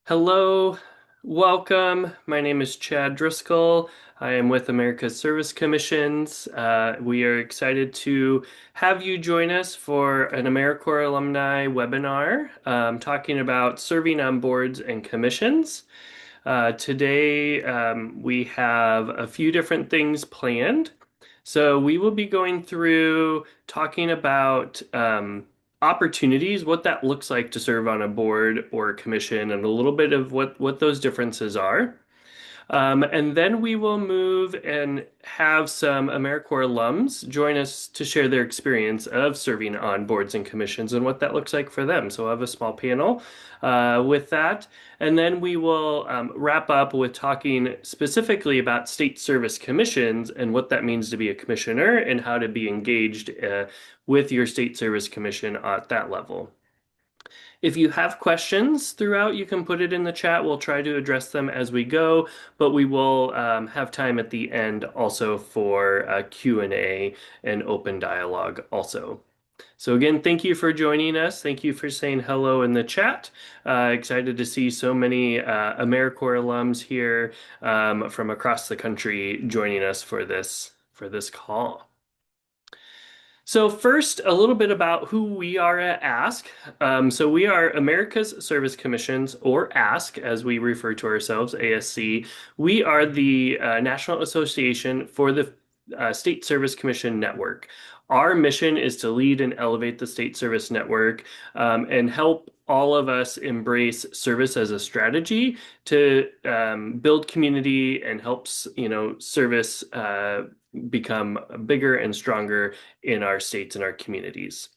Hello, welcome. My name is Chad Driscoll. I am with America's Service Commissions. We are excited to have you join us for an AmeriCorps alumni webinar talking about serving on boards and commissions. Today, we have a few different things planned. So we will be going through talking about opportunities, what that looks like to serve on a board or a commission, and a little bit of what those differences are. And then we will move and have some AmeriCorps alums join us to share their experience of serving on boards and commissions and what that looks like for them. So we'll have a small panel with that. And then we will wrap up with talking specifically about state service commissions and what that means to be a commissioner and how to be engaged with your state service commission at that level. If you have questions throughout, you can put it in the chat. We'll try to address them as we go, but we will have time at the end also for a Q&A and open dialogue also. So again, thank you for joining us. Thank you for saying hello in the chat. Excited to see so many AmeriCorps alums here from across the country joining us for this call. So first, a little bit about who we are at ASK. So we are America's Service Commissions, or ASK, as we refer to ourselves, ASC. We are the National Association for the State Service Commission Network. Our mission is to lead and elevate the state service network and help all of us embrace service as a strategy to build community and helps, service become bigger and stronger in our states and our communities.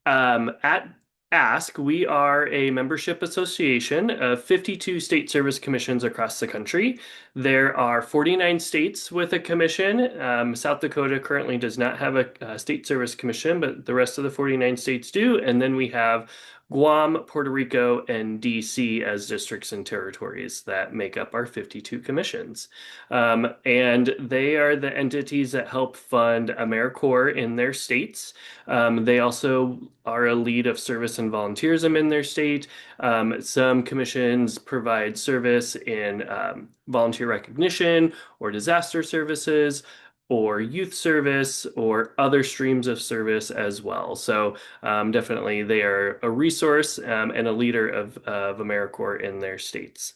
At ASK, we are a membership association of 52 state service commissions across the country. There are 49 states with a commission. South Dakota currently does not have a state service commission, but the rest of the 49 states do. And then we have Guam, Puerto Rico, and DC as districts and territories that make up our 52 commissions. And they are the entities that help fund AmeriCorps in their states. They also are a lead of service and volunteerism in their state. Some commissions provide service in volunteer recognition or disaster services or youth service or other streams of service as well. So definitely they are a resource and a leader of AmeriCorps in their states.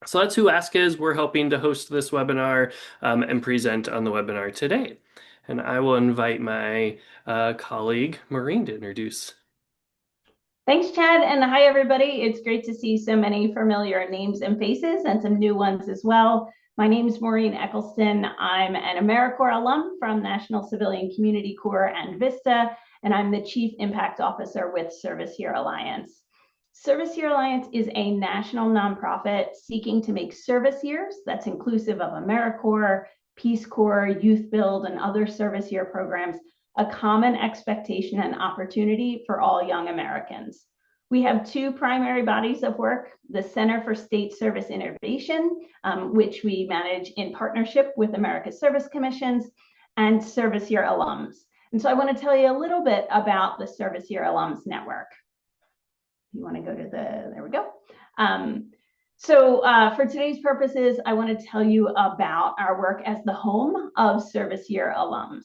So that's who ASK is. We're helping to host this webinar and present on the webinar today. And I will invite my colleague, Maureen, to introduce. Thanks, Chad, and hi, everybody. It's great to see so many familiar names and faces and some new ones as well. My name is Maureen Eccleston. I'm an AmeriCorps alum from National Civilian Community Corps and VISTA, and I'm the Chief Impact Officer with Service Year Alliance. Service Year Alliance is a national nonprofit seeking to make service years that's inclusive of AmeriCorps, Peace Corps, Youth Build, and other service year programs a common expectation and opportunity for all young Americans. We have two primary bodies of work, the Center for State Service Innovation, which we manage in partnership with America's Service Commissions, and Service Year Alums. And so I want to tell you a little bit about the Service Year Alums Network. You want to go to there we go. So for today's purposes, I want to tell you about our work as the home of Service Year Alums.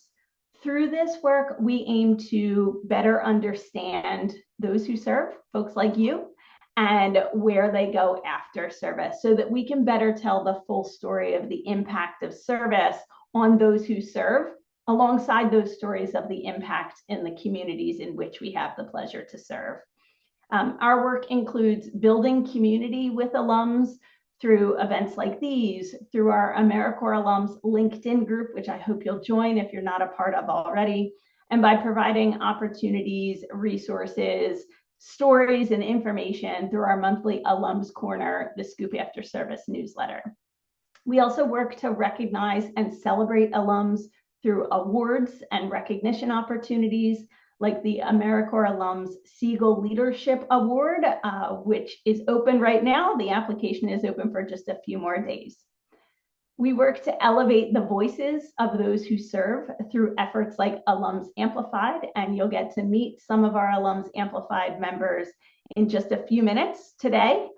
Through this work, we aim to better understand those who serve, folks like you, and where they go after service so that we can better tell the full story of the impact of service on those who serve, alongside those stories of the impact in the communities in which we have the pleasure to serve. Our work includes building community with alums, through events like these, through our AmeriCorps Alums LinkedIn group, which I hope you'll join if you're not a part of already, and by providing opportunities, resources, stories, and information through our monthly Alums Corner, the Scoop After Service newsletter. We also work to recognize and celebrate alums through awards and recognition opportunities, like the AmeriCorps Alums Siegel Leadership Award, which is open right now. The application is open for just a few more days. We work to elevate the voices of those who serve through efforts like Alums Amplified, and you'll get to meet some of our Alums Amplified members in just a few minutes today.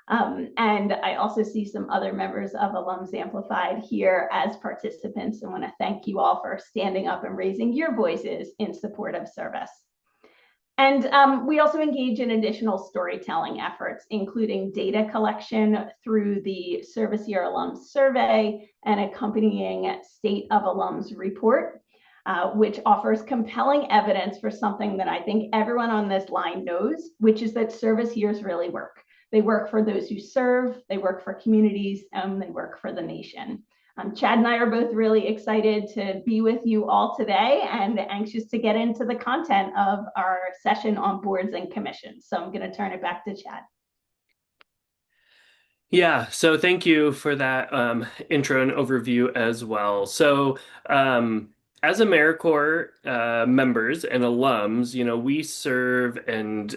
And I also see some other members of Alums Amplified here as participants and want to thank you all for standing up and raising your voices in support of service. And we also engage in additional storytelling efforts, including data collection through the Service Year Alums Survey and accompanying State of Alums report, which offers compelling evidence for something that I think everyone on this line knows, which is that service years really work. They work for those who serve, they work for communities, and they work for the nation. Chad and I are both really excited to be with you all today and anxious to get into the content of our session on boards and commissions. So I'm going to turn it back to Chad. Yeah, so thank you for that intro and overview as well. As AmeriCorps members and alums, we serve and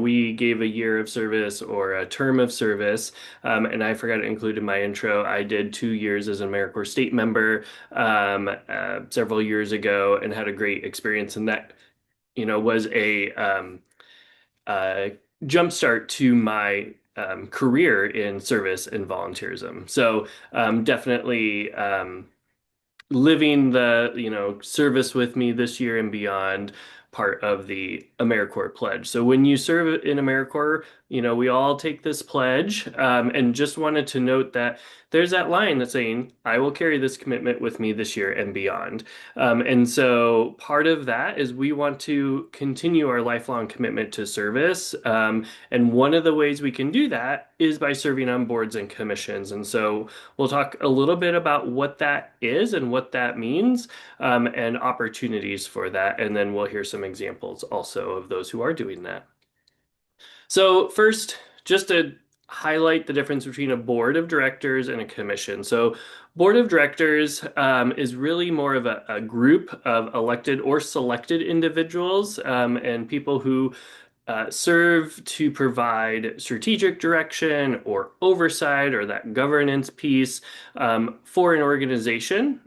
we gave a year of service or a term of service. And I forgot to include in my intro, I did 2 years as an AmeriCorps state member several years ago and had a great experience. And that, was a jumpstart to my career in service and volunteerism. So definitely living the service with me this year and beyond part of the AmeriCorps pledge. So when you serve in AmeriCorps, we all take this pledge, and just wanted to note that there's that line that's saying, I will carry this commitment with me this year and beyond. And so part of that is we want to continue our lifelong commitment to service. And one of the ways we can do that is by serving on boards and commissions. And so we'll talk a little bit about what that is and what that means, and opportunities for that. And then we'll hear some examples also of those who are doing that. So first, just to highlight the difference between a board of directors and a commission. So board of directors is really more of a group of elected or selected individuals and people who serve to provide strategic direction or oversight or that governance piece for an organization,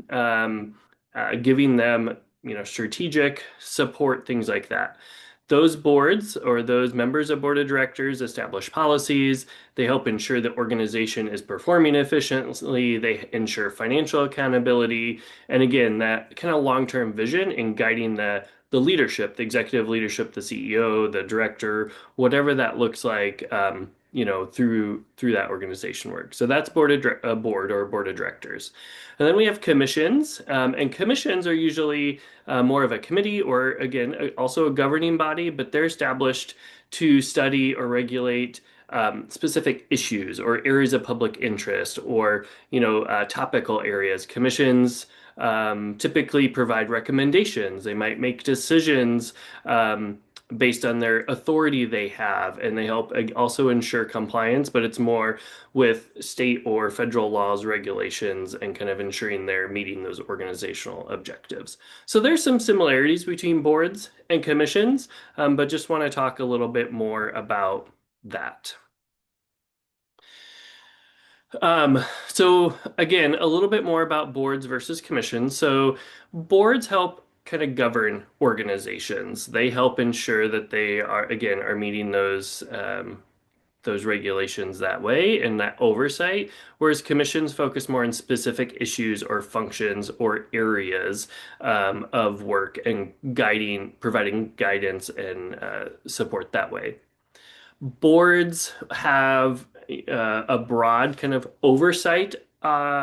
giving them strategic support, things like that. Those boards or those members of board of directors establish policies. They help ensure the organization is performing efficiently. They ensure financial accountability. And again, that kind of long-term vision in guiding the leadership, the executive leadership, the CEO, the director, whatever that looks like, through that organization work. So that's board or board of directors. And then we have commissions, and commissions are usually more of a committee or again, also a governing body, but they're established to study or regulate specific issues or areas of public interest or topical areas. Commissions typically provide recommendations. They might make decisions based on their authority they have, and they help also ensure compliance, but it's more with state or federal laws, regulations, and kind of ensuring they're meeting those organizational objectives. So there's some similarities between boards and commissions, but just want to talk a little bit more about that. So again, a little bit more about boards versus commissions. So boards help kind of govern organizations. They help ensure that they are meeting those regulations that way and that oversight, whereas commissions focus more on specific issues or functions or areas of work and providing guidance and support that way. Boards have a broad kind of oversight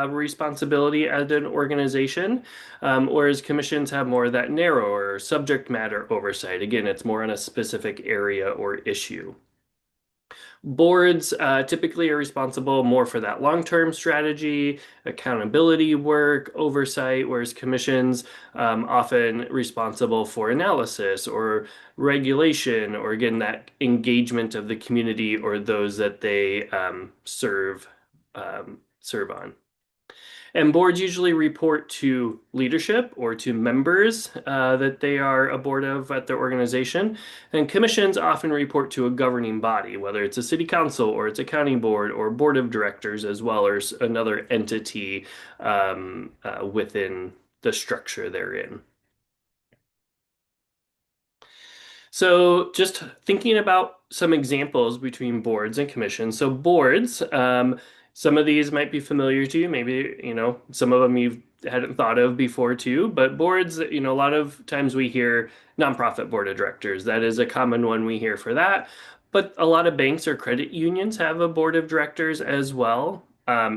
responsibility as an organization, whereas commissions have more of that narrower subject matter oversight. Again, it's more on a specific area or issue. Boards typically are responsible more for that long-term strategy, accountability work, oversight, whereas commissions often responsible for analysis or regulation, or again, that engagement of the community or those that they serve on. And boards usually report to leadership or to members that they are a board of at their organization. And commissions often report to a governing body, whether it's a city council or it's a county board or board of directors as well, or another entity within the structure they're in. So just thinking about some examples between boards and commissions. So boards, some of these might be familiar to you. Maybe, some of them you hadn't thought of before too. But boards, a lot of times we hear nonprofit board of directors. That is a common one we hear for that. But a lot of banks or credit unions have a board of directors as well.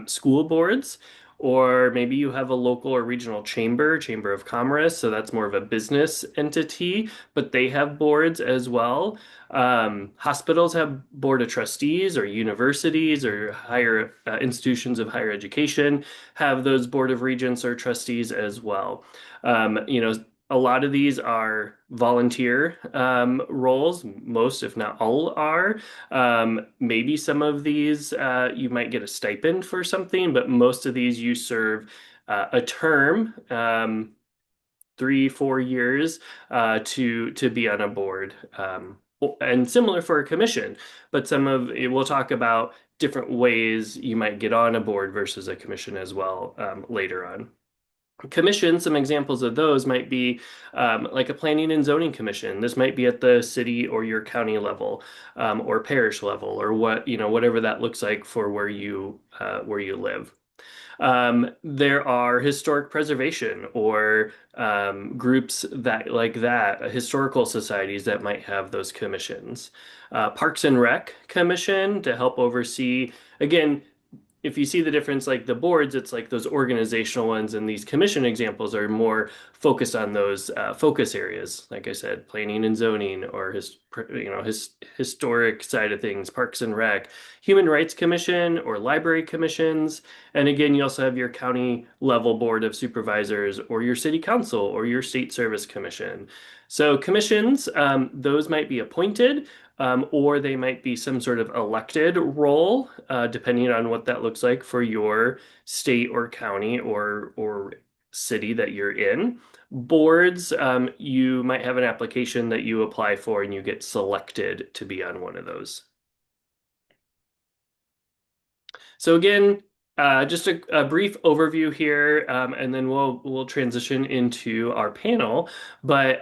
School boards, or maybe you have a local or regional chamber of commerce. So that's more of a business entity, but they have boards as well. Hospitals have board of trustees, or universities or higher institutions of higher education have those board of regents or trustees as well. A lot of these are volunteer roles. Most, if not all, are. Maybe some of these you might get a stipend for something, but most of these you serve a term. 3, 4 years to be on a board. And similar for a commission, but we'll talk about different ways you might get on a board versus a commission as well later on. Commission, some examples of those might be like a planning and zoning commission. This might be at the city or your county level, or parish level, or whatever that looks like for where you live. There are historic preservation or groups historical societies that might have those commissions. Parks and Rec Commission to help oversee, again, if you see the difference, like the boards, it's like those organizational ones, and these commission examples are more focused on those focus areas. Like I said, planning and zoning, or historic side of things, Parks and Rec, Human Rights Commission, or library commissions. And again, you also have your county level board of supervisors, or your city council, or your state service commission. So commissions, those might be appointed, or they might be some sort of elected role, depending on what that looks like for your state or county or city that you're in. Boards, you might have an application that you apply for and you get selected to be on one of those. So again, just a brief overview here, and then we'll transition into our panel. But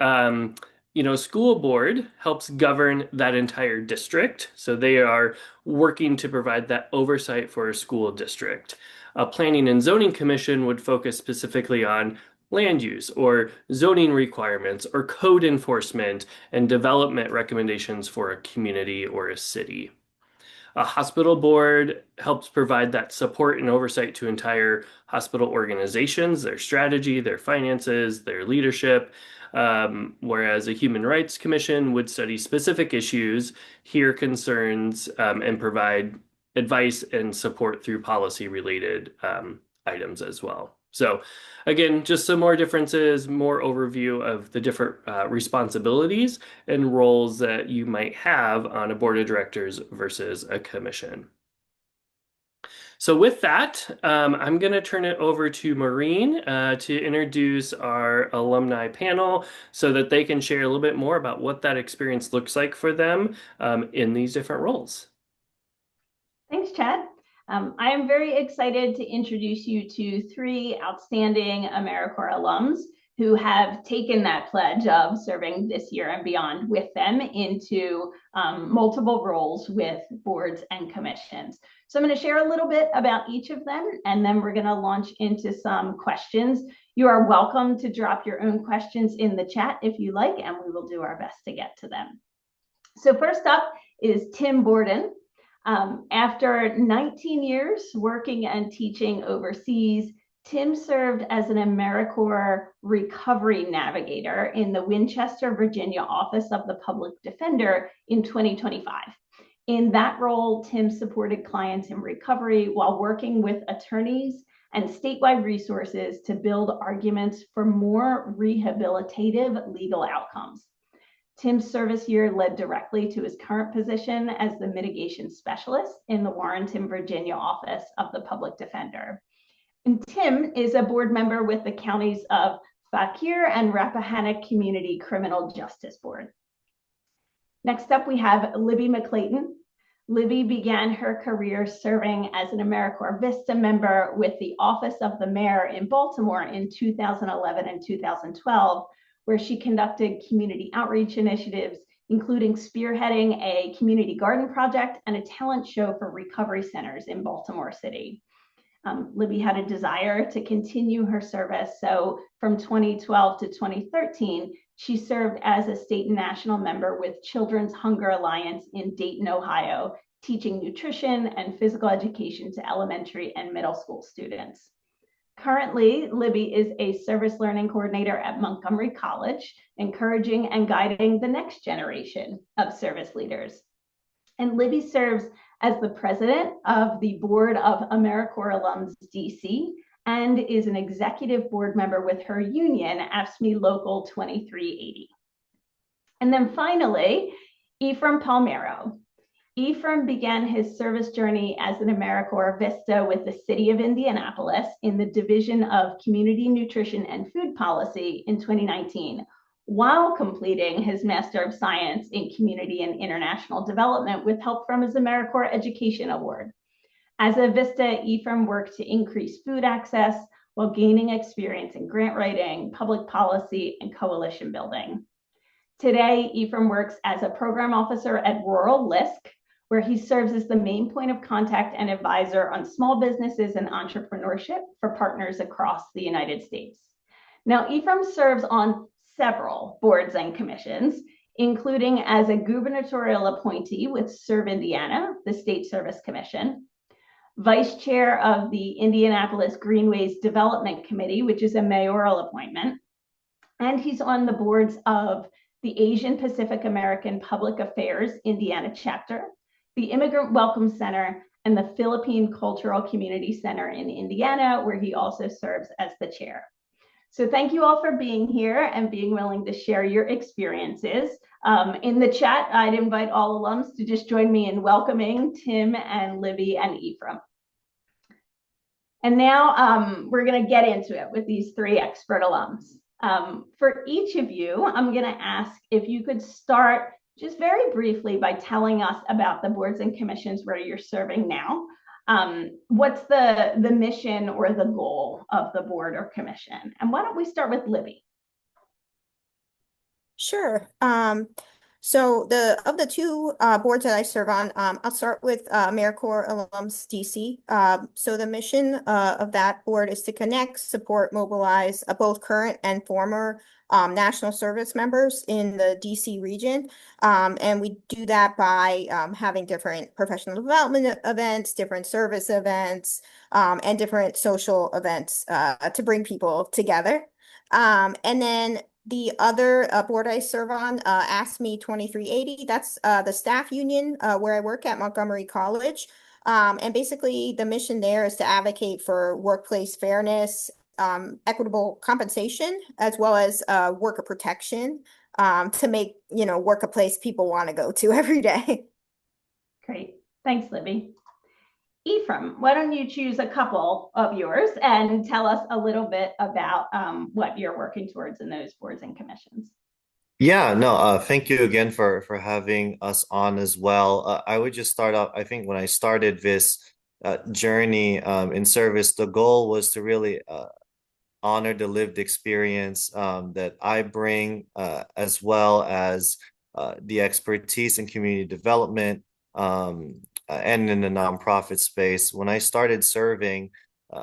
school board helps govern that entire district, so they are working to provide that oversight for a school district. A planning and zoning commission would focus specifically on land use or zoning requirements or code enforcement and development recommendations for a community or a city. A hospital board helps provide that support and oversight to entire hospital organizations, their strategy, their finances, their leadership. Whereas a Human Rights Commission would study specific issues, hear concerns, and provide advice and support through policy-related items as well. So again, just some more differences, more overview of the different responsibilities and roles that you might have on a board of directors versus a commission. So with that, I'm going to turn it over to Maureen to introduce our alumni panel so that they can share a little bit more about what that experience looks like for them in these different roles. Thanks, Chad. I am very excited to introduce you to 3 outstanding AmeriCorps alums who have taken that pledge of serving this year and beyond with them into multiple roles with boards and commissions. So I'm going to share a little bit about each of them, and then we're going to launch into some questions. You are welcome to drop your own questions in the chat if you like, and we will do our best to get to them. So first up is Tim Borden. After 19 years working and teaching overseas, Tim served as an AmeriCorps recovery navigator in the Winchester, Virginia office of the Public Defender in 2025. In that role, Tim supported clients in recovery while working with attorneys and statewide resources to build arguments for more rehabilitative legal outcomes. Tim's service year led directly to his current position as the mitigation specialist in the Warrenton, Virginia office of the Public Defender. And Tim is a board member with the counties of Fauquier and Rappahannock Community Criminal Justice Board. Next up, we have Libby McClayton. Libby began her career serving as an AmeriCorps Vista member with the Office of the Mayor in Baltimore in 2011 and 2012, where she conducted community outreach initiatives including spearheading a community garden project and a talent show for recovery centers in Baltimore City. Libby had a desire to continue her service, so from 2012 to 2013, she served as a state and national member with Children's Hunger Alliance in Dayton, Ohio, teaching nutrition and physical education to elementary and middle school students. Currently, Libby is a service learning coordinator at Montgomery College, encouraging and guiding the next generation of service leaders. And Libby serves as the president of the board of AmeriCorps Alums DC and is an executive board member with her union, AFSCME Local 2380. And then finally, Ephraim Palmero. Ephraim began his service journey as an AmeriCorps Vista with the City of Indianapolis in the Division of Community Nutrition and Food Policy in 2019, while completing his Master of Science in Community and International Development with help from his AmeriCorps Education Award. As a Vista, Ephraim worked to increase food access while gaining experience in grant writing, public policy, and coalition building. Today, Ephraim works as a program officer at Rural LISC, where he serves as the main point of contact and advisor on small businesses and entrepreneurship for partners across the United States. Now, Ephraim serves on several boards and commissions, including as a gubernatorial appointee with Serve Indiana, the State Service Commission, vice chair of the Indianapolis Greenways Development Committee, which is a mayoral appointment, and he's on the boards of the Asian Pacific American Public Affairs Indiana chapter, the Immigrant Welcome Center, and the Philippine Cultural Community Center in Indiana, where he also serves as the chair. So thank you all for being here and being willing to share your experiences. In the chat, I'd invite all alums to just join me in welcoming Tim and Libby and Ephraim. And now we're going to get into it with these three expert alums. For each of you, I'm going to ask if you could start just very briefly by telling us about the boards and commissions where you're serving now. What's the mission or the goal of the board or commission? And why don't we start with Libby? Sure. So of the two boards that I serve on, I'll start with AmeriCorps Alums DC. So the mission of that board is to connect, support, mobilize both current and former national service members in the DC region. And we do that by having different professional development events, different service events, and different social events to bring people together. And then the other board I serve on, AFSCME 2380, that's the staff union where I work at Montgomery College. And basically the mission there is to advocate for workplace fairness, equitable compensation, as well as worker protection to make, work a place people want to go to every day. Great. Thanks, Libby. Ephraim, why don't you choose a couple of yours and tell us a little bit about what you're working towards in those boards and commissions? Yeah, no, thank you again for having us on as well. I would just start off, I think when I started this journey in service, the goal was to really honor the lived experience that I bring, as well as the expertise in community development and in the nonprofit space. When I started serving,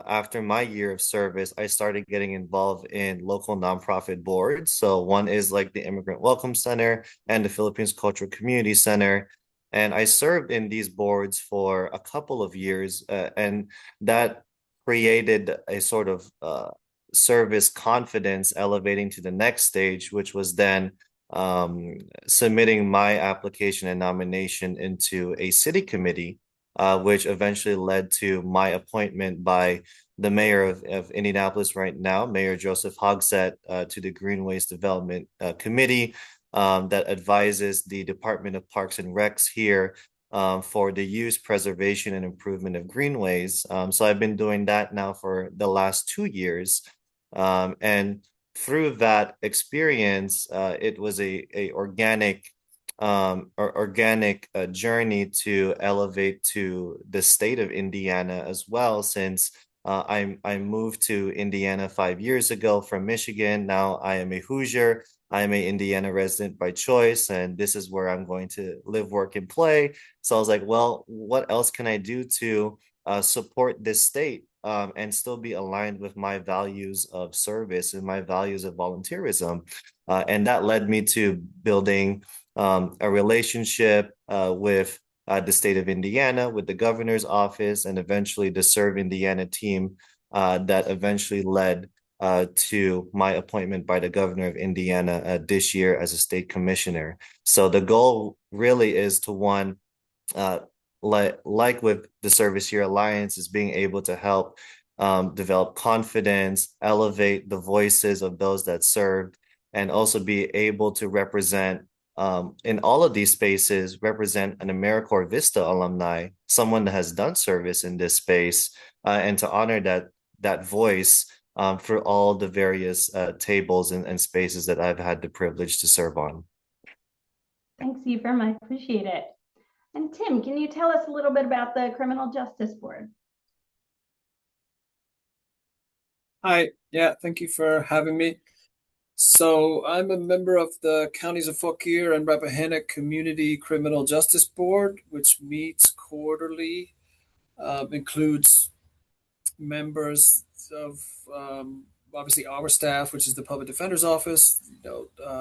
after my year of service, I started getting involved in local nonprofit boards. So one is like the Immigrant Welcome Center and the Philippines Cultural Community Center. And I served in these boards for a couple of years, and that created a sort of service confidence elevating to the next stage, which was then submitting my application and nomination into a city committee, which eventually led to my appointment by the mayor of Indianapolis right now, Mayor Joseph Hogsett, to the Greenways Development Committee that advises the Department of Parks and Recs here for the use, preservation, and improvement of greenways. So I've been doing that now for the last 2 years. And through that experience, it was a organic journey to elevate to the state of Indiana as well, since I moved to Indiana 5 years ago from Michigan. Now I am a Hoosier. I'm a Indiana resident by choice, and this is where I'm going to live, work, and play. So I was like, well, what else can I do to support this state and still be aligned with my values of service and my values of volunteerism? And that led me to building a relationship with the state of Indiana, with the governor's office, and eventually the Serve Indiana team that eventually led to my appointment by the governor of Indiana this year as a state commissioner. So the goal really is to one, uh, like with the Service Year Alliance, is being able to help develop confidence, elevate the voices of those that served, and also be able to represent in all of these spaces, represent an AmeriCorps Vista alumni, someone that has done service in this space, and to honor that voice for all the various tables and spaces that I've had the privilege to serve on. Thanks, Ephraim. I appreciate it. And Tim, can you tell us a little bit about the Criminal Justice Board? Hi, yeah, thank you for having me. So I'm a member of the Counties of Fauquier and Rappahannock Community Criminal Justice Board, which meets quarterly, includes members of obviously our staff, which is the Public Defender's Office,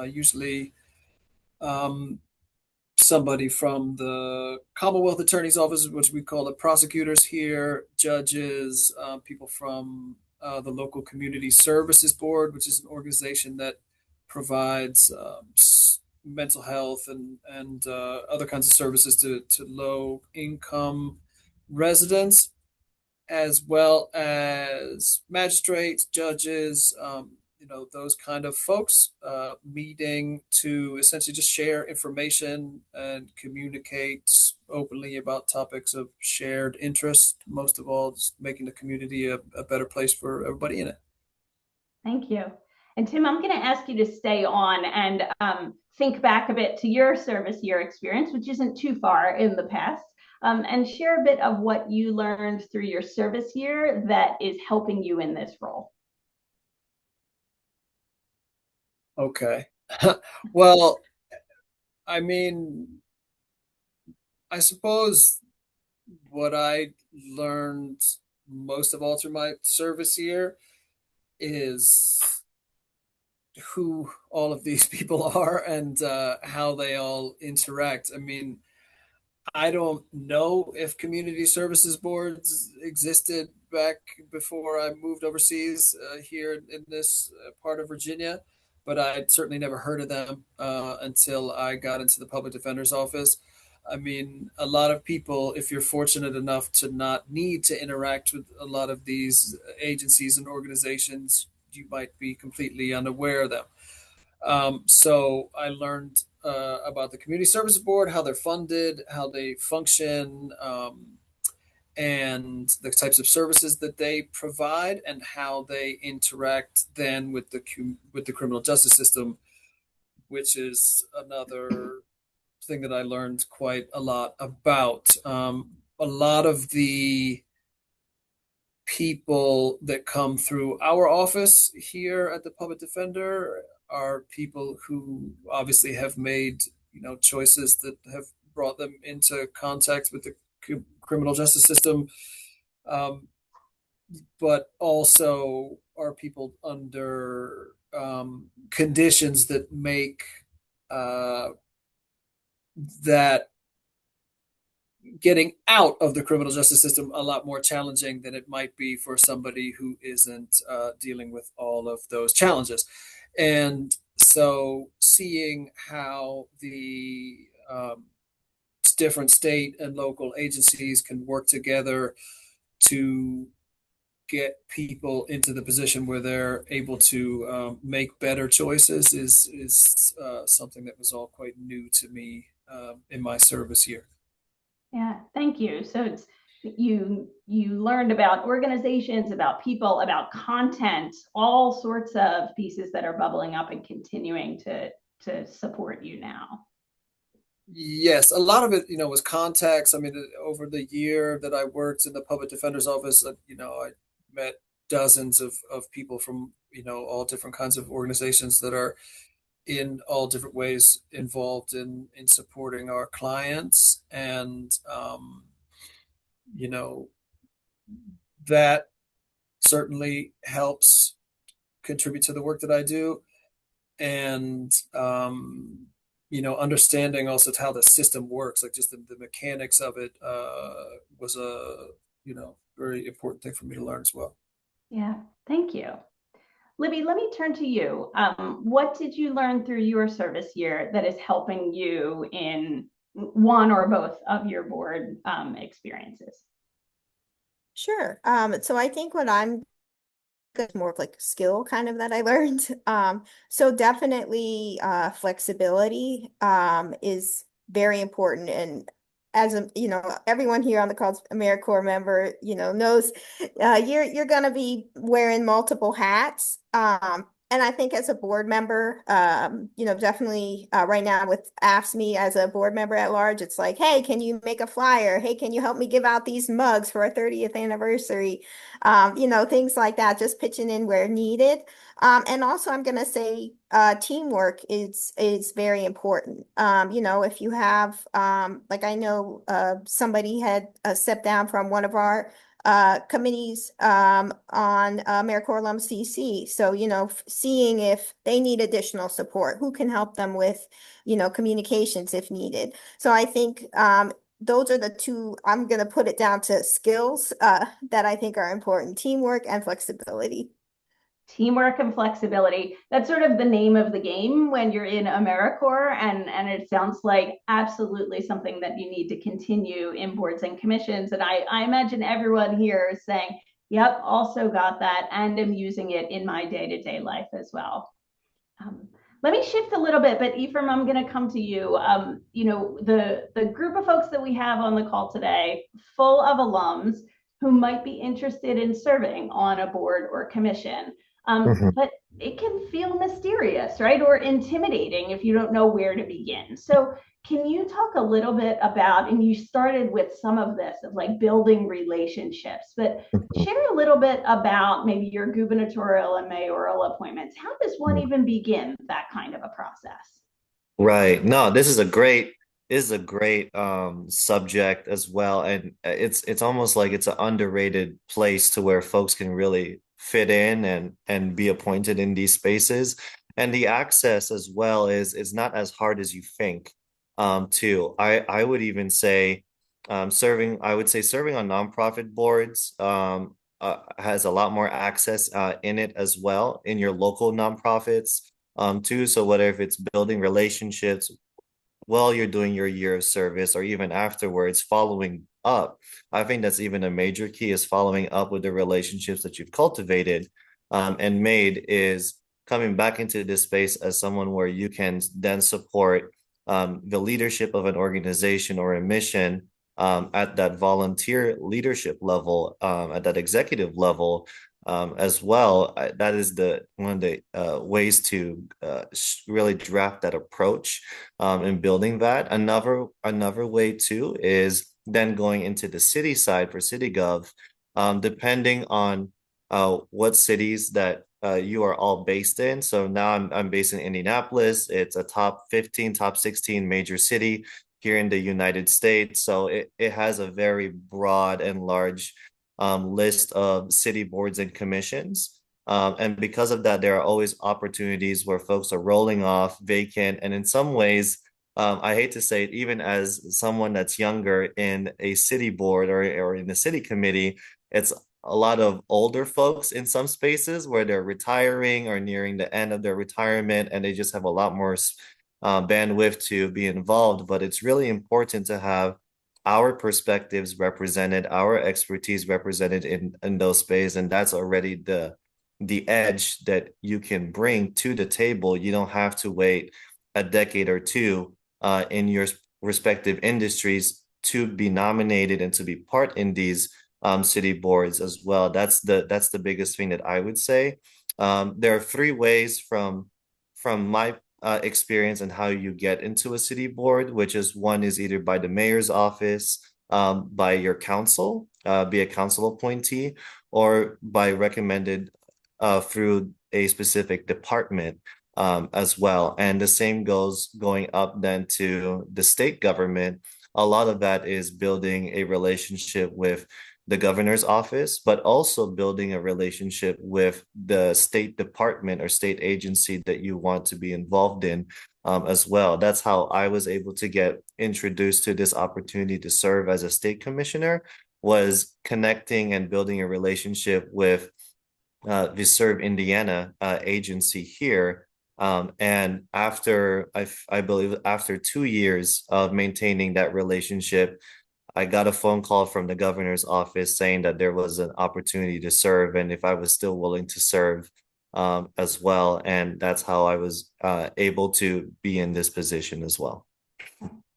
usually somebody from the Commonwealth Attorney's Office, which we call the prosecutors here, judges, people from the local Community Services Board, which is an organization that provides mental health and other kinds of services to low income residents, as well as magistrates, judges, those kind of folks, meeting to essentially just share information and communicate openly about topics of shared interest. Most of all, just making the community a better place for everybody in it. Thank you. And Tim, I'm going to ask you to stay on and think back a bit to your service year experience, which isn't too far in the past, and share a bit of what you learned through your service year that is helping you in this role. Okay. Well, I mean, I suppose what I learned most of all through my service year is who all of these people are and how they all interact. I mean, I don't know if community services boards existed back before I moved overseas here in this part of Virginia, but I'd certainly never heard of them until I got into the public defender's office. I mean, a lot of people, if you're fortunate enough to not need to interact with a lot of these agencies and organizations, you might be completely unaware of them. So I learned about the Community Services Board, how they're funded, how they function, and the types of services that they provide, and how they interact then with the criminal justice system, which is another thing that I learned quite a lot about. A lot of the people that come through our office here at the public defender are people who obviously have made choices that have brought them into contact with the criminal justice system, but also are people under conditions that make that getting out of the criminal justice system a lot more challenging than it might be for somebody who isn't dealing with all of those challenges. And so seeing how the different state and local agencies can work together to get people into the position where they're able to make better choices is something that was all quite new to me in my service year. Yeah, thank you. So it's you learned about organizations, about people, about content, all sorts of pieces that are bubbling up and continuing to support you now. Yes, a lot of it, was contacts. I mean, over the year that I worked in the public defender's office, I met dozens of people from, all different kinds of organizations that are in all different ways involved in supporting our clients, and you know, that certainly helps contribute to the work that I do. And understanding also how the system works, like just the mechanics of it, was a very important thing for me to learn as well. Yeah, thank you. Libby, let me turn to you. What did you learn through your service year that is helping you in one or both of your board experiences? Sure. So I think what I'm good, more of like skill kind of that I learned. So definitely flexibility is very important. And as a, everyone here on the call, AmeriCorps member, knows you're gonna be wearing multiple hats. And I think as a board member, definitely right now with AFSCME as a board member at large, it's like, hey, can you make a flyer? Hey, can you help me give out these mugs for our 30th anniversary? Things like that, just pitching in where needed. And also I'm gonna say teamwork is very important. If you have like I know somebody had stepped down from one of our committees on AmeriCorps Alums CC. So, seeing if they need additional support, who can help them with, communications if needed. So I think those are the two, I'm going to put it down to skills that I think are important, teamwork and flexibility. Teamwork and flexibility. That's sort of the name of the game when you're in AmeriCorps, and it sounds like absolutely something that you need to continue in boards and commissions. And I imagine everyone here is saying, yep, also got that, and am using it in my day-to-day life as well. Let me shift a little bit, but Ephraim, I'm going to come to you. The group of folks that we have on the call today, full of alums who might be interested in serving on a board or commission. But it can feel mysterious, right? Or intimidating if you don't know where to begin. So can you talk a little bit about, and you started with some of this of like building relationships, but share a little bit about maybe your gubernatorial and mayoral appointments. How does one even begin that kind of a process? Right. No, this is a great subject as well. And it's almost like it's an underrated place to where folks can really fit in and be appointed in these spaces. And the access as well is not as hard as you think. Too. I would even say I would say serving on nonprofit boards has a lot more access in it as well in your local nonprofits too. So whether if it's building relationships while you're doing your year of service or even afterwards, following up, I think that's even a major key is following up with the relationships that you've cultivated and made is coming back into this space as someone where you can then support the leadership of an organization or a mission at that volunteer leadership level, at that executive level, as well. That is the one of the ways to really draft that approach in building that. Another way too is then going into the city side for city gov, depending on what cities that you are all based in. So now I'm based in Indianapolis. It's a top 15, top 16 major city here in the United States. So it has a very broad and large list of city boards and commissions. And because of that, there are always opportunities where folks are rolling off vacant. And in some ways, I hate to say it, even as someone that's younger in a city board or in the city committee, it's a lot of older folks in some spaces where they're retiring or nearing the end of their retirement and they just have a lot more bandwidth to be involved. But it's really important to have our perspectives represented, our expertise represented in those spaces, and that's already the edge that you can bring to the table. You don't have to wait a decade or two in your respective industries to be nominated and to be part in these city boards as well. That's the biggest thing that I would say. There are three ways from my experience and how you get into a city board, which is one is either by the mayor's office, by your council, be a council appointee, or by recommended through a specific department. as well. And the same goes going up then to the state government. A lot of that is building a relationship with the governor's office, but also building a relationship with the state department or state agency that you want to be involved in, as well. That's how I was able to get introduced to this opportunity to serve as a state commissioner, was connecting and building a relationship with the Serve Indiana agency here. And I believe after 2 years of maintaining that relationship, I got a phone call from the governor's office saying that there was an opportunity to serve and if I was still willing to serve, as well. And that's how I was able to be in this position as well.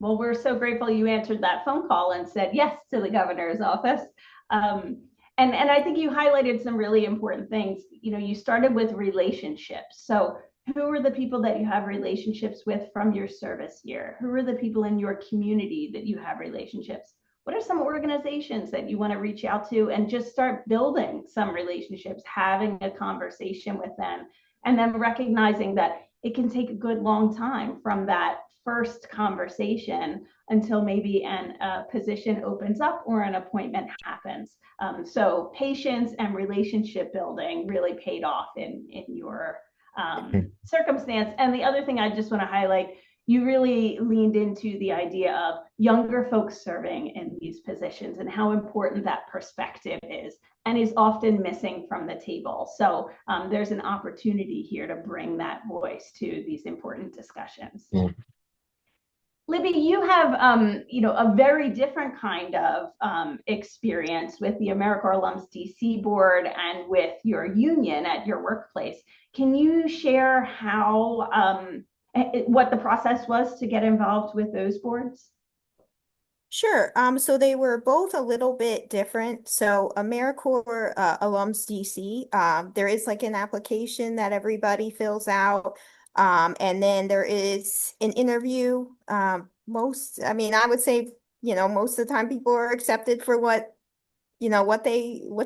Well, we're so grateful you answered that phone call and said yes to the governor's office. Um, and I think you highlighted some really important things. You know, you started with relationships. So who are the people that you have relationships with from your service year? Who are the people in your community that you have relationships? What are some organizations that you want to reach out to and just start building some relationships, having a conversation with them, and then recognizing that it can take a good long time from that first conversation until maybe a position opens up or an appointment happens. So patience and relationship building really paid off in your circumstance. And the other thing I just want to highlight, you really leaned into the idea of younger folks serving in these positions and how important that perspective is and is often missing from the table. So there's an opportunity here to bring that voice to these important discussions. Mm. Libby, you have, a very different kind of experience with the AmeriCorps Alums DC board and with your union at your workplace. Can you share how, what the process was to get involved with those boards? Sure. So they were both a little bit different. So AmeriCorps Alums DC, there is like an application that everybody fills out. And then there is an interview. I would say, most of the time people are accepted for what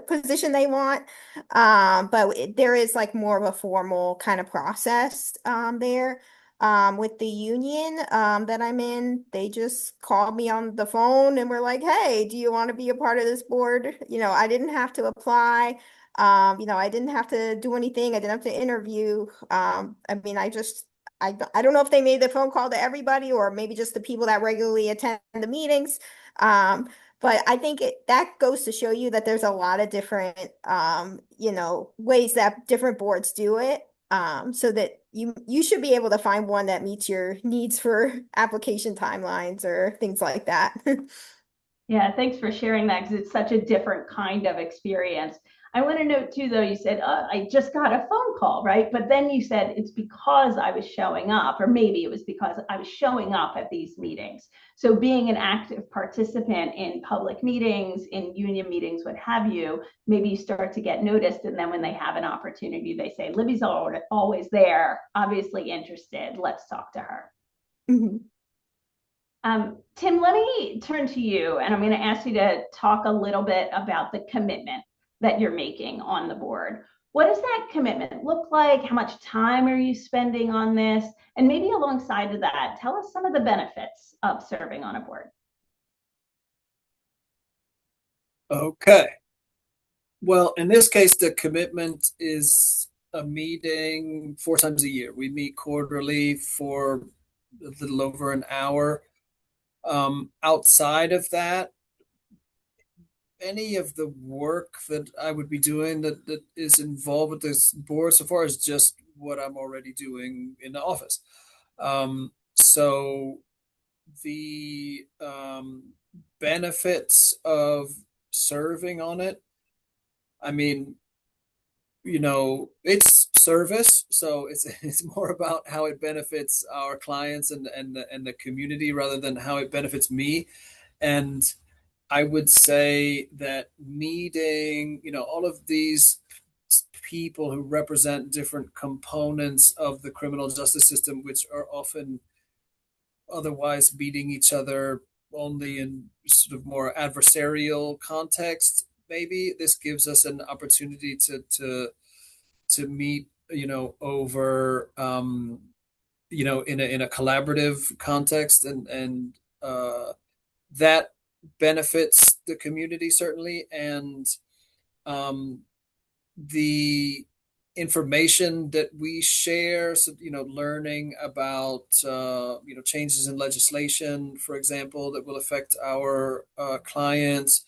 position they want. But there is like more of a formal kind of process there. With the union that I'm in, they just called me on the phone and were like, "Hey, do you want to be a part of this board?" I didn't have to apply. I didn't have to do anything. I didn't have to interview. I don't know if they made the phone call to everybody or maybe just the people that regularly attend the meetings. But I think that goes to show you that there's a lot of different, ways that different boards do it. So that you should be able to find one that meets your needs for application timelines or things like that. Yeah, thanks for sharing that because it's such a different kind of experience. I want to note too, though, you said, I just got a phone call, right? But then you said it's because I was showing up, or maybe it was because I was showing up at these meetings. So being an active participant in public meetings, in union meetings, what have you, maybe you start to get noticed. And then when they have an opportunity, they say, Libby's always there, obviously interested. Let's talk to her. Mm-hmm. Tim, let me turn to you, and I'm going to ask you to talk a little bit about the commitment that you're making on the board. What does that commitment look like? How much time are you spending on this? And maybe alongside of that, tell us some of the benefits of serving on a board. Okay. Well, in this case, the commitment is a meeting 4 times a year. We meet quarterly for a little over an hour. Outside of that, any of the work that I would be doing that is involved with this board so far is just what I'm already doing in the office. So the benefits of serving on it, I mean, it's service, so it's more about how it benefits our clients and the community rather than how it benefits me. And I would say that meeting, all of these people who represent different components of the criminal justice system, which are often otherwise beating each other only in sort of more adversarial context, maybe this gives us an opportunity to meet over in a collaborative context, and that benefits the community certainly, and um, the information that we share, so learning about changes in legislation, for example, that will affect our clients,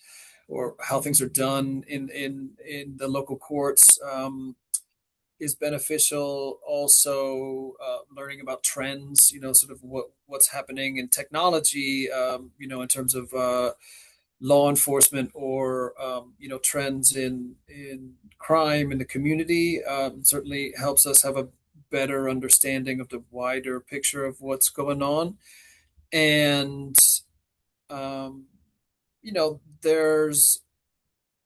or how things are done in the local courts, is beneficial. Also, learning about trends, sort of what's happening in technology, in terms of law enforcement, or trends in crime in the community, certainly helps us have a better understanding of the wider picture of what's going on. And um, there's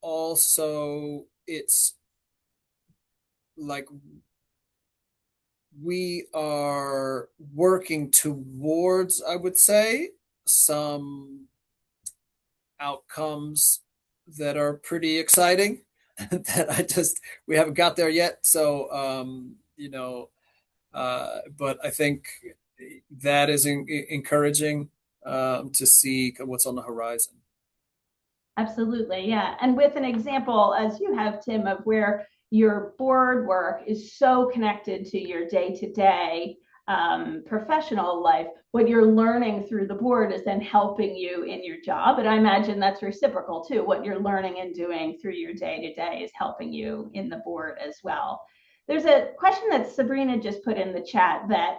also, it's like we are working towards, I would say, some outcomes that are pretty exciting that we haven't got there yet. So, but I think that is encouraging, to see what's on the horizon. Absolutely, yeah. And with an example, as you have, Tim, of where your board work is so connected to your day-to-day professional life, what you're learning through the board is then helping you in your job. And I imagine that's reciprocal too. What you're learning and doing through your day-to-day is helping you in the board as well. There's a question that Sabrina just put in the chat that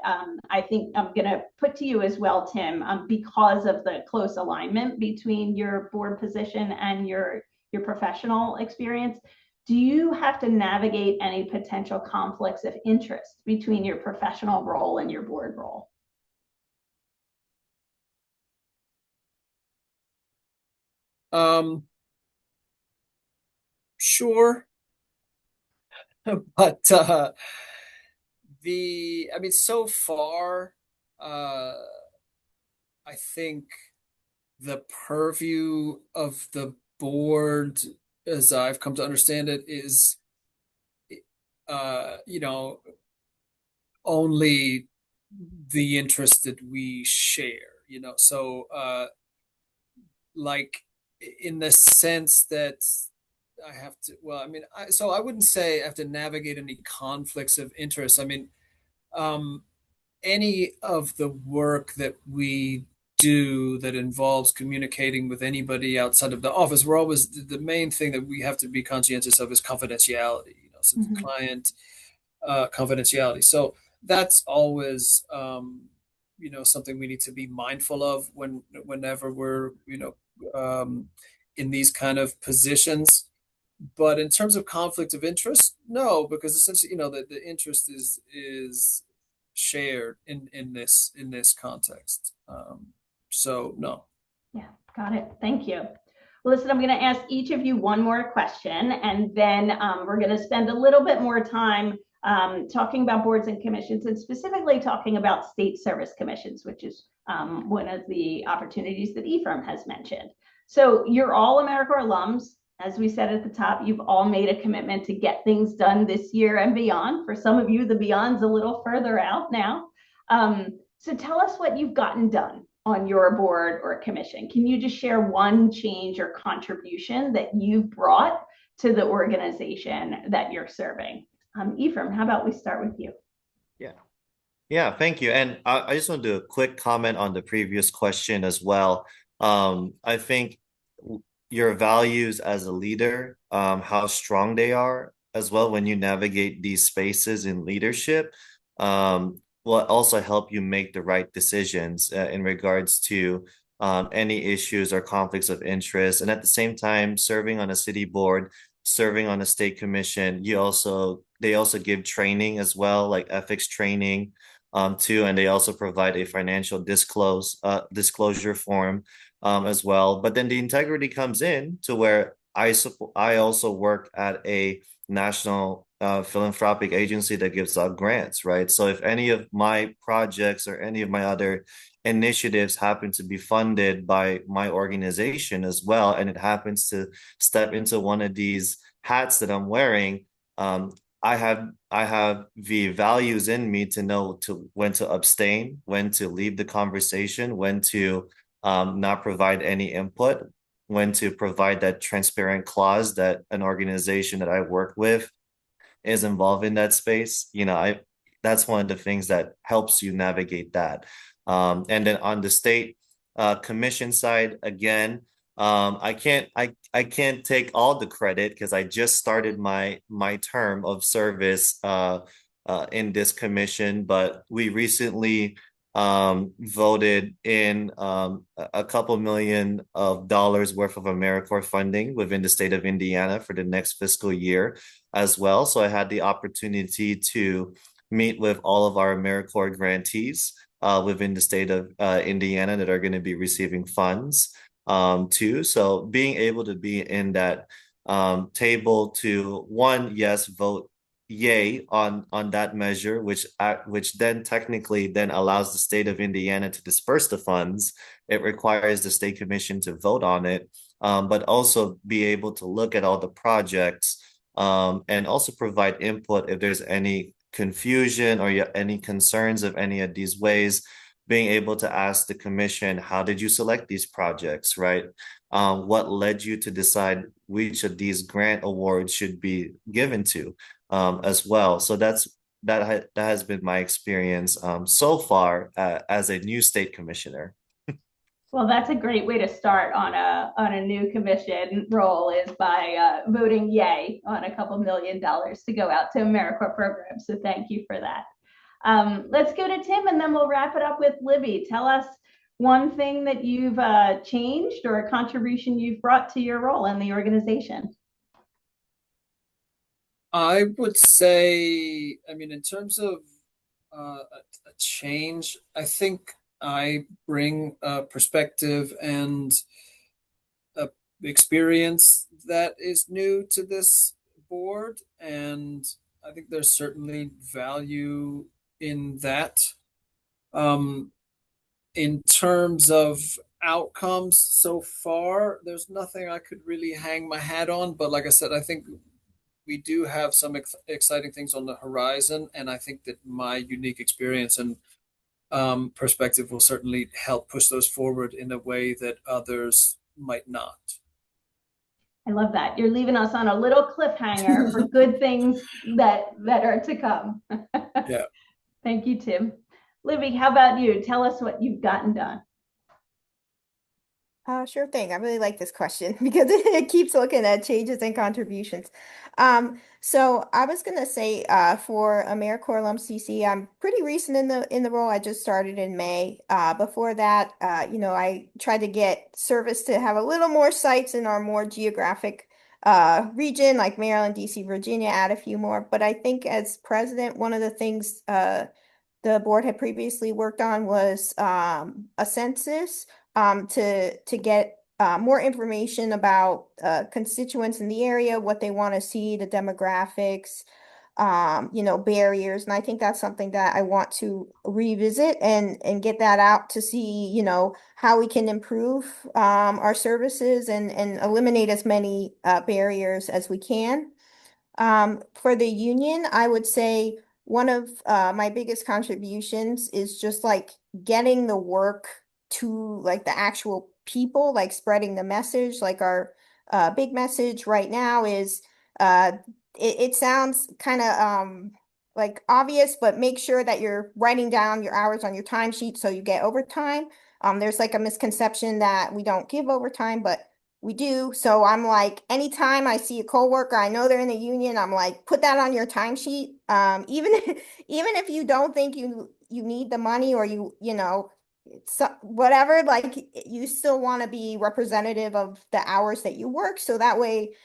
I think I'm going to put to you as well, Tim, because of the close alignment between your board position and your professional experience. Do you have to navigate any potential conflicts of interest between your professional role and your board role? Sure. But so far, I think the purview of the board, as I've come to understand it, is only the interest that we share, so like, in the sense that I have to, well, I wouldn't say I have to navigate any conflicts of interest. Um, any of the work that we do that involves communicating with anybody outside of the office, we're always, the main thing that we have to be conscientious of is confidentiality, so the client confidentiality. So that's always, something we need to be mindful of whenever we're, in these kind of positions. But in terms of conflict of interest, no, because essentially, the interest is shared in this context. So no. Yeah, got it. Thank you. Well, listen, I'm going to ask each of you one more question, and then we're going to spend a little bit more time talking about boards and commissions, and specifically talking about state service commissions, which is one of the opportunities that Ephraim has mentioned. So you're all AmeriCorps alums. As we said at the top, you've all made a commitment to get things done this year and beyond. For some of you, the beyond's a little further out now. So tell us what you've gotten done on your board or commission. Can you just share one change or contribution that you've brought to the organization that you're serving? Ephraim, how about we start with you? Yeah, thank you. And I just want to do a quick comment on the previous question as well. I think your values as a leader, how strong they are as well when you navigate these spaces in leadership, will also help you make the right decisions in regards to any issues or conflicts of interest. And at the same time, serving on a city board, serving on a state commission, they also give training as well, like ethics training, too, and they also provide a financial disclosure form as well. But then the integrity comes in to where I also work at a national philanthropic agency that gives out grants, right? So if any of my projects or any of my other initiatives happen to be funded by my organization as well, and it happens to step into one of these hats that I'm wearing, I have the values in me to know to when to abstain, when to leave the conversation, when to not provide any input, when to provide that transparent clause that an organization that I work with is involved in that space. I that's one of the things that helps you navigate that. And then on the state commission side, again, I can't take all the credit because I just started my term of service in this commission, but we recently voted in a couple million of dollars worth of AmeriCorps funding within the state of Indiana for the next fiscal year as well. So I had the opportunity to meet with all of our AmeriCorps grantees within the state of Indiana that are going to be receiving funds too. So being able to be in that table to one, yes, vote yay on that measure, which then technically then allows the state of Indiana to disperse the funds. It requires the state commission to vote on it, but also be able to look at all the projects and also provide input if there's any confusion or any concerns of any of these ways, being able to ask the commission, how did you select these projects, right? What led you to decide which of these grant awards should be given to as well? So that has been my experience so far as a new state commissioner. Well, that's a great way to start on a new commission role is by voting yay on a couple $1 million to go out to AmeriCorps programs. So thank you for that. Let's go to Tim and then we'll wrap it up with Libby. Tell us one thing that you've changed or a contribution you've brought to your role in the organization. I would say, I mean, in terms of a change, I think I bring a perspective and a experience that is new to this board, and I think there's certainly value in that. In terms of outcomes so far, there's nothing I could really hang my hat on, but like I said, I think we do have some exciting things on the horizon, and I think that my unique experience and perspective will certainly help push those forward in a way that others might not. I love that. You're leaving us on a little cliffhanger for good things that are to come. Yeah. Thank you, Tim. Libby, how about you? Tell us what you've gotten done. Sure thing. I really like this question because it keeps looking at changes and contributions. So I was gonna say, for AmeriCorps Alums CC, I'm pretty recent in the role. I just started in May. Before that, I tried to get service to have a little more sites in our more geographic region, like Maryland, DC, Virginia, add a few more. But I think as president, one of the things the board had previously worked on was a census to get more information about constituents in the area, what they want to see, the demographics, barriers. And I think that's something that I want to revisit and get that out to see, how we can improve our services and eliminate as many barriers as we can. For the union, I would say one of my biggest contributions is just like getting the work to like the actual people, like spreading the message. Like our big message right now is it sounds kind of like obvious, but make sure that you're writing down your hours on your timesheet so you get overtime. There's like a misconception that we don't give overtime, but we do. So I'm like, anytime I see a coworker, I know they're in the union, I'm like, put that on your timesheet. Even even if you don't think you need the money or so whatever, like you still want to be representative of the hours that you work. So that way,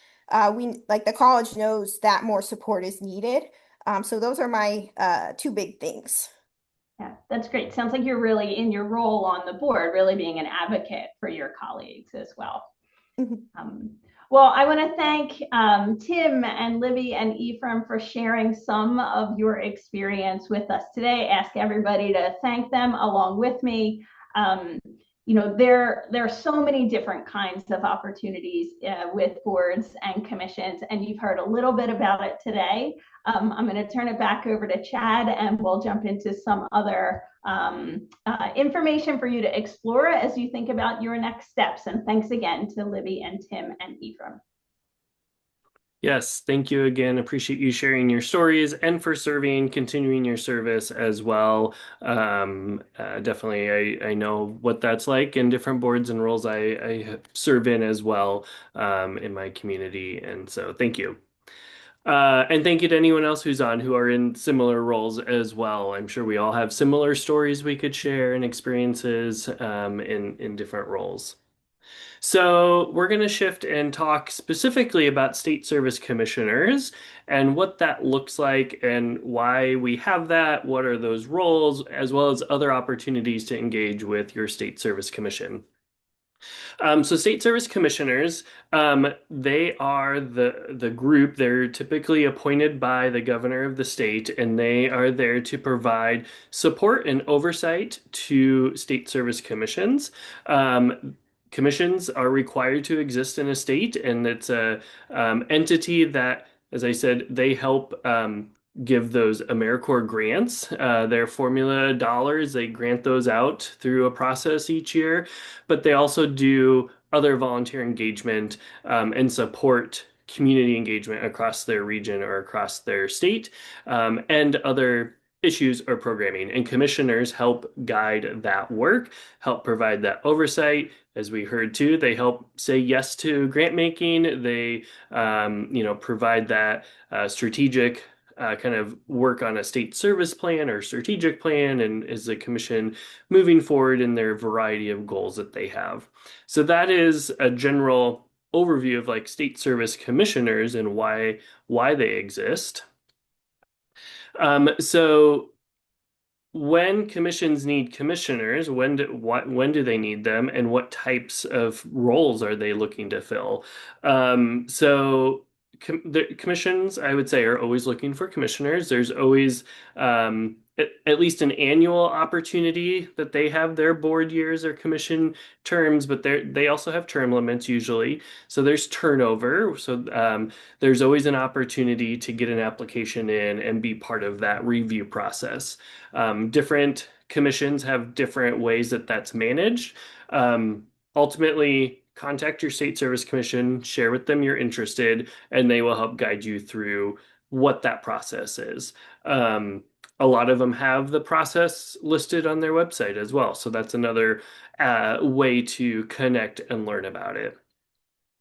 we like the college knows that more support is needed. So those are my two big things. Yeah, that's great. Sounds like you're really in your role on the board, really being an advocate for your colleagues as well. Well, I want to thank Tim and Libby and Ephraim for sharing some of your experience with us today. Ask everybody to thank them along with me. there are so many different kinds of opportunities with boards and commissions, and you've heard a little bit about it today. I'm going to turn it back over to Chad, and we'll jump into some other information for you to explore as you think about your next steps. And thanks again to Libby and Tim and Ephraim. Yes, thank you again. Appreciate you sharing your stories and for serving, continuing your service as well. Definitely, I know what that's like in different boards and roles I serve in as well in my community. And so thank you. And thank you to anyone else who's on who are in similar roles as well. I'm sure we all have similar stories we could share and experiences in different roles. So we're going to shift and talk specifically about state service commissioners and what that looks like and why we have that, what are those roles, as well as other opportunities to engage with your state service commission. So state service commissioners, they are the group. They're typically appointed by the governor of the state, and they are there to provide support and oversight to state service commissions. Commissions are required to exist in a state, and it's a entity that, as I said, they help give those AmeriCorps grants, their formula dollars. They grant those out through a process each year, but they also do other volunteer engagement and support community engagement across their region or across their state and other issues or programming. And commissioners help guide that work, help provide that oversight. As we heard too, they help say yes to grant making. They, provide that strategic kind of work on a state service plan or strategic plan, and is the commission moving forward in their variety of goals that they have. So that is a general overview of like state service commissioners and why they exist. So when commissions need commissioners, when do they need them, and what types of roles are they looking to fill? The commissions, I would say, are always looking for commissioners. There's always at least an annual opportunity that they have their board years or commission terms, but they also have term limits usually. So there's turnover. So there's always an opportunity to get an application in and be part of that review process. Different commissions have different ways that that's managed. Ultimately, contact your state service commission, share with them you're interested, and they will help guide you through what that process is. A lot of them have the process listed on their website as well. So that's another way to connect and learn about it.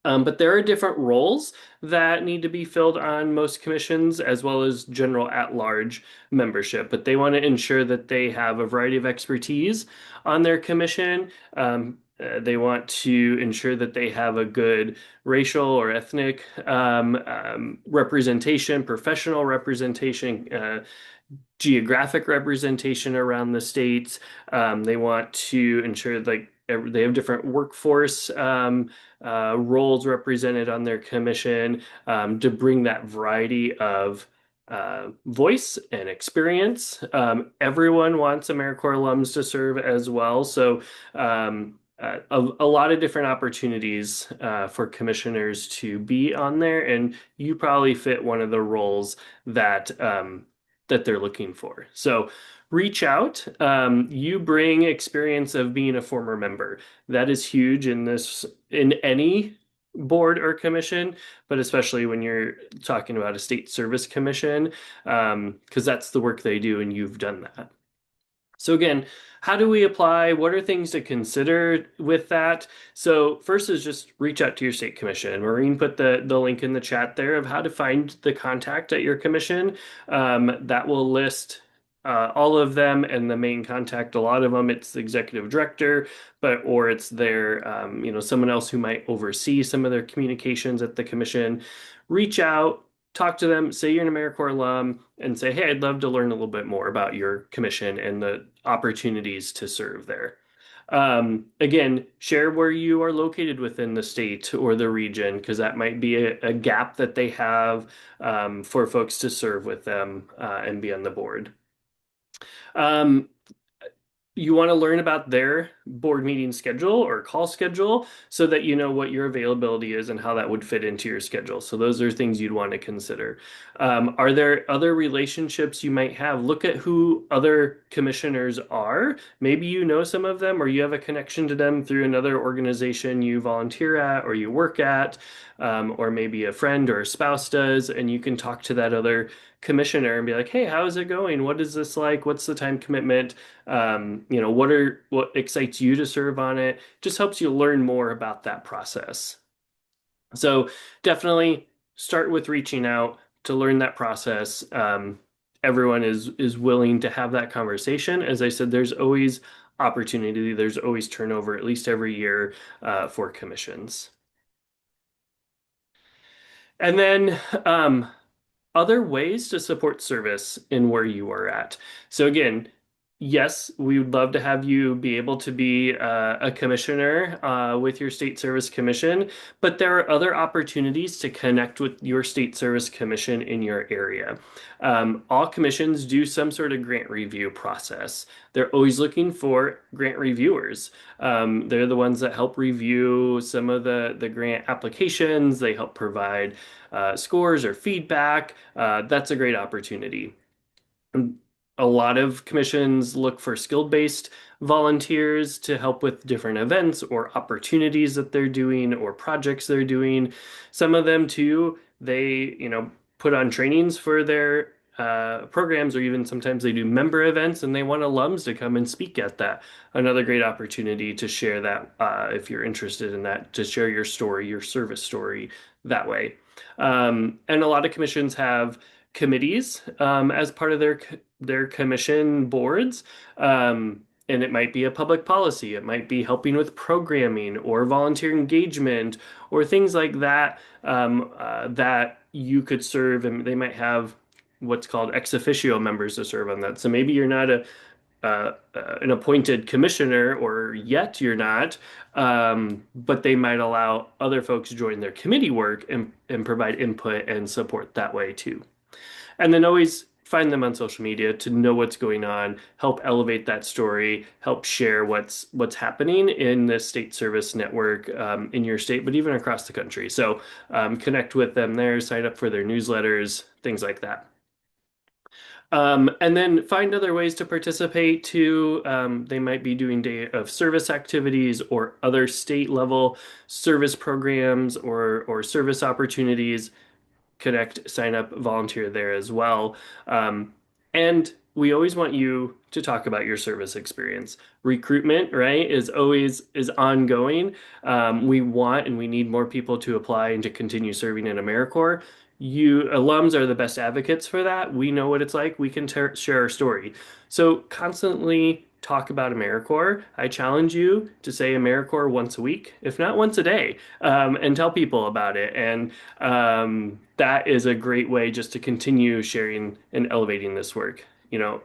But there are different roles that need to be filled on most commissions, as well as general at-large membership. But they want to ensure that they have a variety of expertise on their commission. They want to ensure that they have a good racial or ethnic representation, professional representation, geographic representation around the states. They want to ensure like they have different workforce roles represented on their commission to bring that variety of voice and experience. Everyone wants AmeriCorps alums to serve as well. So a lot of different opportunities for commissioners to be on there, and you probably fit one of the roles that that they're looking for. So reach out. You bring experience of being a former member. That is huge in any board or commission, but especially when you're talking about a state service commission, because that's the work they do and you've done that. So again, how do we apply? What are things to consider with that? So first is just reach out to your state commission. Maureen put the link in the chat there of how to find the contact at your commission. That will list all of them and the main contact. A lot of them, it's the executive director, or it's their someone else who might oversee some of their communications at the commission. Reach out. Talk to them, say you're an AmeriCorps alum, and say, hey, I'd love to learn a little bit more about your commission and the opportunities to serve there. Again, share where you are located within the state or the region, because that might be a gap that they have for folks to serve with them and be on the board. You want to learn about their board meeting schedule or call schedule so that you know what your availability is and how that would fit into your schedule. So those are things you'd want to consider. Are there other relationships you might have? Look at who other commissioners are. Maybe you know some of them or you have a connection to them through another organization you volunteer at or you work at, or maybe a friend or a spouse does, and you can talk to that other commissioner and be like, hey, how is it going? What is this like? What's the time commitment? What excites you to serve on it? Just helps you learn more about that process. So definitely start with reaching out to learn that process. Everyone is willing to have that conversation. As I said, there's always opportunity. There's always turnover, at least every year, for commissions. And then other ways to support service in where you are at. So again, yes, we would love to have you be able to be a commissioner with your state service commission, but there are other opportunities to connect with your state service commission in your area. All commissions do some sort of grant review process. They're always looking for grant reviewers. They're the ones that help review some of the grant applications. They help provide scores or feedback. That's a great opportunity. A lot of commissions look for skill-based volunteers to help with different events or opportunities that they're doing or projects they're doing. Some of them too, they, put on trainings for their programs, or even sometimes they do member events and they want alums to come and speak at that. Another great opportunity to share that, if you're interested in that, to share your story, your service story that way. And a lot of commissions have committees as part of their commission boards. And it might be a public policy, it might be helping with programming or volunteer engagement or things like that, that you could serve, and they might have what's called ex officio members to serve on that. So maybe you're not an appointed commissioner, or yet you're not, but they might allow other folks to join their committee work and provide input and support that way too. And then always find them on social media to know what's going on, help elevate that story, help share what's happening in the state service network in your state, but even across the country. So connect with them there, sign up for their newsletters, things like that. And then find other ways to participate too. They might be doing day of service activities or other state level service programs or service opportunities. Connect, sign up, volunteer there as well. And we always want you to talk about your service experience. Recruitment, right, is ongoing. We want and we need more people to apply and to continue serving in AmeriCorps. You alums are the best advocates for that. We know what it's like. We can share our story. So constantly talk about AmeriCorps. I challenge you to say AmeriCorps once a week, if not once a day, and tell people about it. And that is a great way just to continue sharing and elevating this work.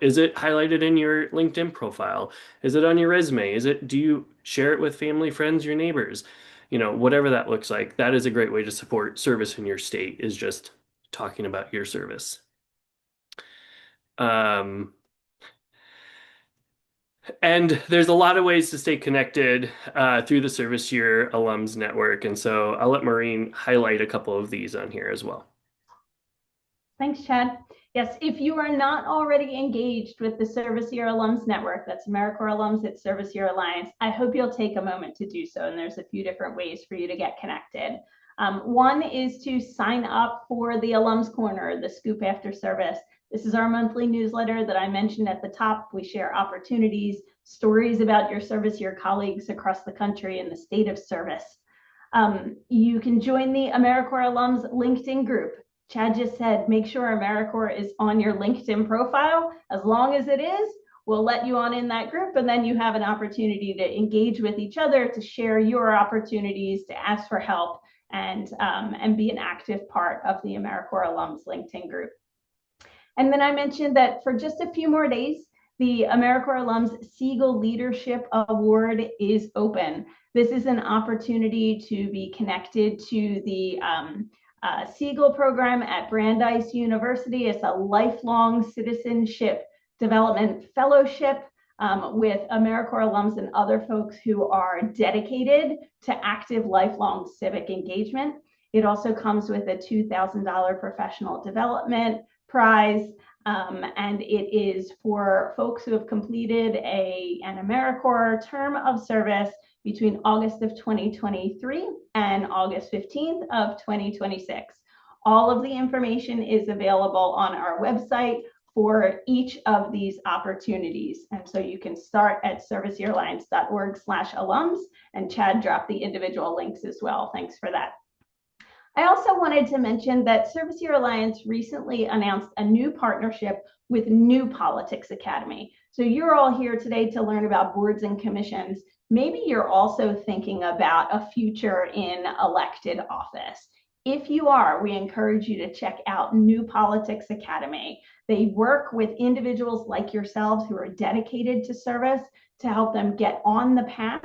Is it highlighted in your LinkedIn profile? Is it on your resume? Do you share it with family, friends, your neighbors? Whatever that looks like, that is a great way to support service in your state, is just talking about your service. And there's a lot of ways to stay connected through the Service Year Alums Network. And so I'll let Maureen highlight a couple of these on here as well. Thanks, Chad. Yes, if you are not already engaged with the Service Year Alums Network, that's AmeriCorps Alums at Service Year Alliance, I hope you'll take a moment to do so. And there's a few different ways for you to get connected. One is to sign up for the Alums Corner, the Scoop After Service. This is our monthly newsletter that I mentioned at the top. We share opportunities, stories about your service year colleagues across the country and the state of service. You can join the AmeriCorps Alums LinkedIn group. Chad just said, make sure AmeriCorps is on your LinkedIn profile. As long as it is, we'll let you on in that group, and then you have an opportunity to engage with each other, to share your opportunities, to ask for help, and be an active part of the AmeriCorps Alums LinkedIn group. And then I mentioned that for just a few more days, the AmeriCorps Alums Siegel Leadership Award is open. This is an opportunity to be connected to the Siegel program at Brandeis University. It's a lifelong citizenship development fellowship. with AmeriCorps alums and other folks who are dedicated to active lifelong civic engagement. It also comes with a $2,000 professional development prize, and it is for folks who have completed an AmeriCorps term of service between August of 2023 and August 15th of 2026. All of the information is available on our website for each of these opportunities. And so you can start at serviceyearalliance.org/alums, and Chad dropped the individual links as well. Thanks for that. I also wanted to mention that Service Year Alliance recently announced a new partnership with New Politics Academy. So you're all here today to learn about boards and commissions. Maybe you're also thinking about a future in elected office. If you are, we encourage you to check out New Politics Academy. They work with individuals like yourselves who are dedicated to service to help them get on the path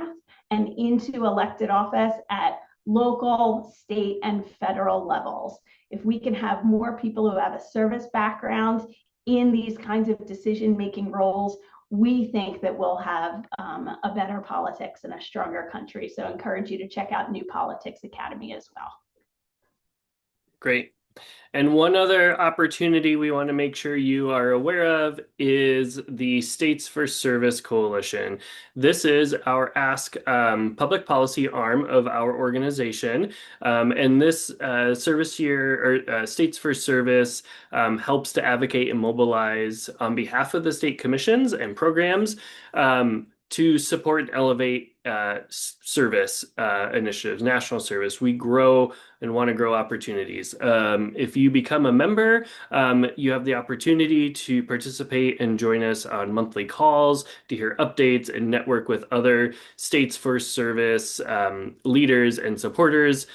and into elected office at local, state, and federal levels. If we can have more people who have a service background in these kinds of decision-making roles, we think that we'll have a better politics and a stronger country. So I encourage you to check out New Politics Academy as well. Great. And one other opportunity we want to make sure you are aware of is the States for Service Coalition. This is our Ask public policy arm of our organization. And this service year, or States for Service, helps to advocate and mobilize on behalf of the state commissions and programs to support and elevate service initiatives, national service. We grow and want to grow opportunities. If you become a member, you have the opportunity to participate and join us on monthly calls to hear updates and network with other States for Service leaders and supporters.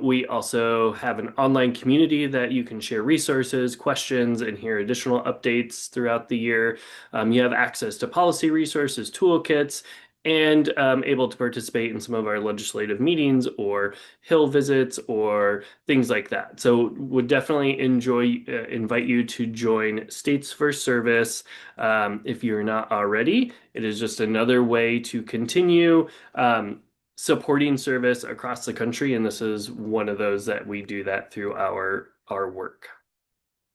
We also have an online community that you can share resources, questions, and hear additional updates throughout the year. You have access to policy resources, toolkits, and able to participate in some of our legislative meetings or Hill visits or things like that. So would definitely invite you to join States for Service if you're not already. It is just another way to continue supporting service across the country, and this is one of those that we do that through our work.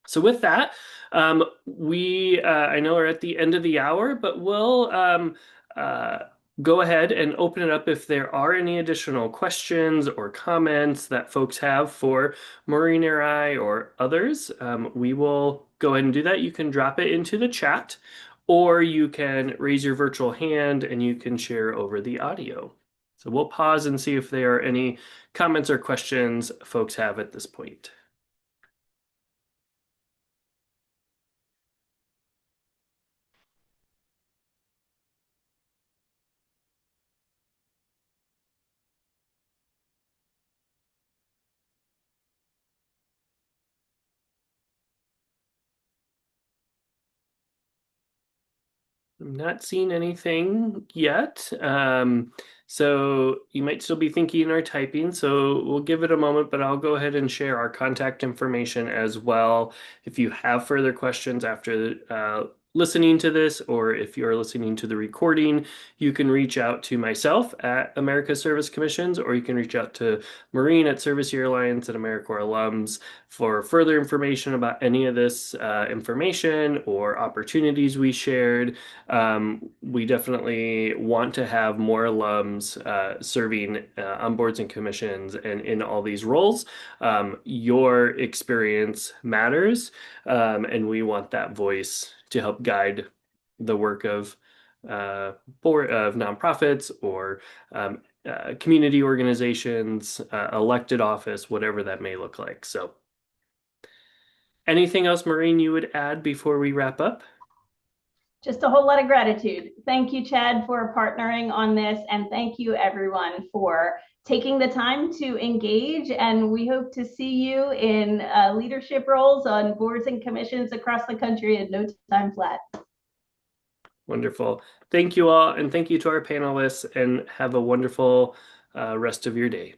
So with that, we I know we're at the end of the hour, but we'll go ahead and open it up if there are any additional questions or comments that folks have for Maureen or I or others. We will go ahead and do that. You can drop it into the chat, or you can raise your virtual hand and you can share over the audio. So we'll pause and see if there are any comments or questions folks have at this point. I'm not seeing anything yet. So you might still be thinking or typing, so we'll give it a moment, but I'll go ahead and share our contact information as well. If you have further questions after listening to this, or if you're listening to the recording, you can reach out to myself at America's Service Commissions, or you can reach out to Maureen at Service Year Alliance at AmeriCorps Alums for further information about any of this information or opportunities we shared. We definitely want to have more alums serving on boards and commissions and in all these roles. Your experience matters, and we want that voice to help guide the work of nonprofits or community organizations, elected office, whatever that may look like. So anything else, Maureen, you would add before we wrap up? Just a whole lot of gratitude. Thank you, Chad, for partnering on this. And thank you, everyone, for taking the time to engage. And we hope to see you in leadership roles on boards and commissions across the country in no time flat. Wonderful. Thank you all. And thank you to our panelists, and have a wonderful rest of your day.